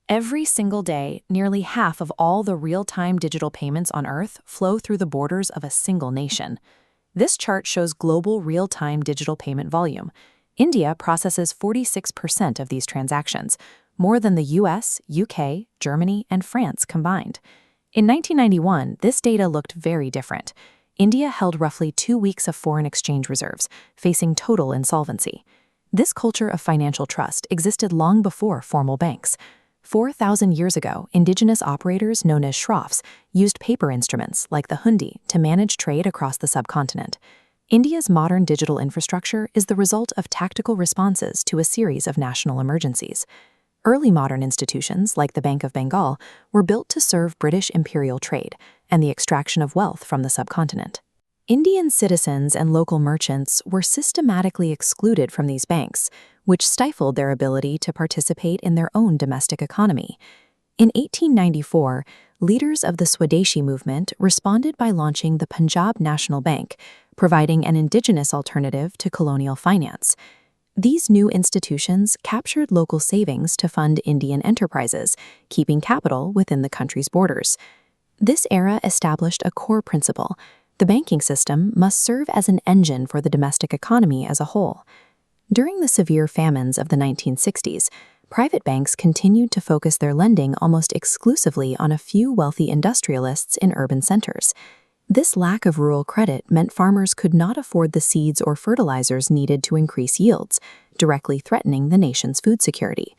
Every single day, nearly half of all the real-time digital payments on Earth flow through the borders of a single nation. This chart shows global real-time digital payment volume. India processes 46% of these transactions, more than the US, UK, Germany, and France combined. In 1991, this data looked very different. India held roughly 2 weeks of foreign exchange reserves, facing total insolvency. This culture of financial trust existed long before formal banks. 4,000 years ago, indigenous operators known as shroffs used paper instruments like the hundi to manage trade across the subcontinent. India's modern digital infrastructure is the result of tactical responses to a series of national emergencies. Early modern institutions, like the Bank of Bengal, were built to serve British imperial trade and the extraction of wealth from the subcontinent. Indian citizens and local merchants were systematically excluded from these banks, which stifled their ability to participate in their own domestic economy. In 1894, leaders of the Swadeshi movement responded by launching the Punjab National Bank, providing an indigenous alternative to colonial finance. These new institutions captured local savings to fund Indian enterprises, keeping capital within the country's borders. This era established a core principle: the banking system must serve as an engine for the domestic economy as a whole. During the severe famines of the 1960s, private banks continued to focus their lending almost exclusively on a few wealthy industrialists in urban centers. This lack of rural credit meant farmers could not afford the seeds or fertilizers needed to increase yields, directly threatening the nation's food security.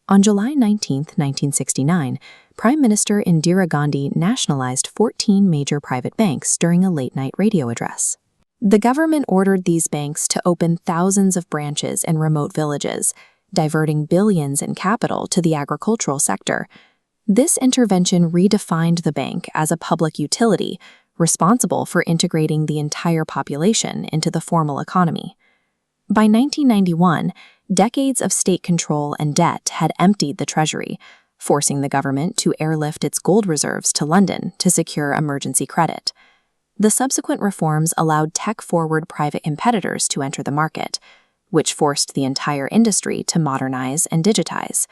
On July 19, 1969, Prime Minister Indira Gandhi nationalized 14 major private banks during a late-night radio address. The government ordered these banks to open thousands of branches in remote villages, diverting billions in capital to the agricultural sector. This intervention redefined the bank as a public utility, responsible for integrating the entire population into the formal economy. By 1991, decades of state control and debt had emptied the treasury, forcing the government to airlift its gold reserves to London to secure emergency credit. The subsequent reforms allowed tech-forward private competitors to enter the market, which forced the entire industry to modernize and digitize.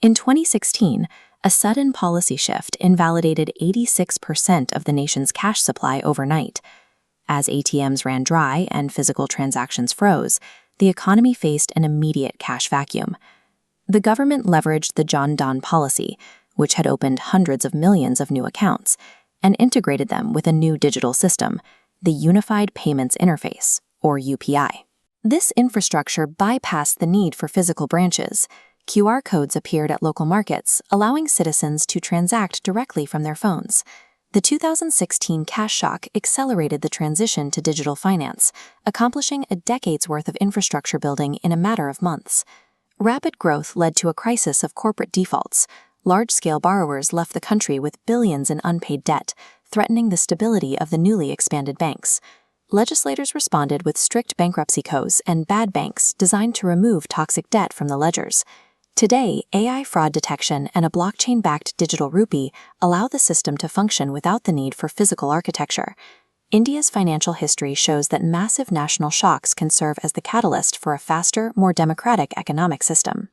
In 2016, a sudden policy shift invalidated 86% of the nation's cash supply overnight. As ATMs ran dry and physical transactions froze, the economy faced an immediate cash vacuum. The government leveraged the Jan Dhan policy, which had opened hundreds of millions of new accounts, and integrated them with a new digital system, the Unified Payments Interface, or UPI. This infrastructure bypassed the need for physical branches. QR codes appeared at local markets, allowing citizens to transact directly from their phones. The 2016 cash shock accelerated the transition to digital finance, accomplishing a decade's worth of infrastructure building in a matter of months. Rapid growth led to a crisis of corporate defaults. Large-scale borrowers left the country with billions in unpaid debt, threatening the stability of the newly expanded banks. Legislators responded with strict bankruptcy codes and bad banks designed to remove toxic debt from the ledgers. Today, AI fraud detection and a blockchain-backed digital rupee allow the system to function without the need for physical architecture. India's financial history shows that massive national shocks can serve as the catalyst for a faster, more democratic economic system.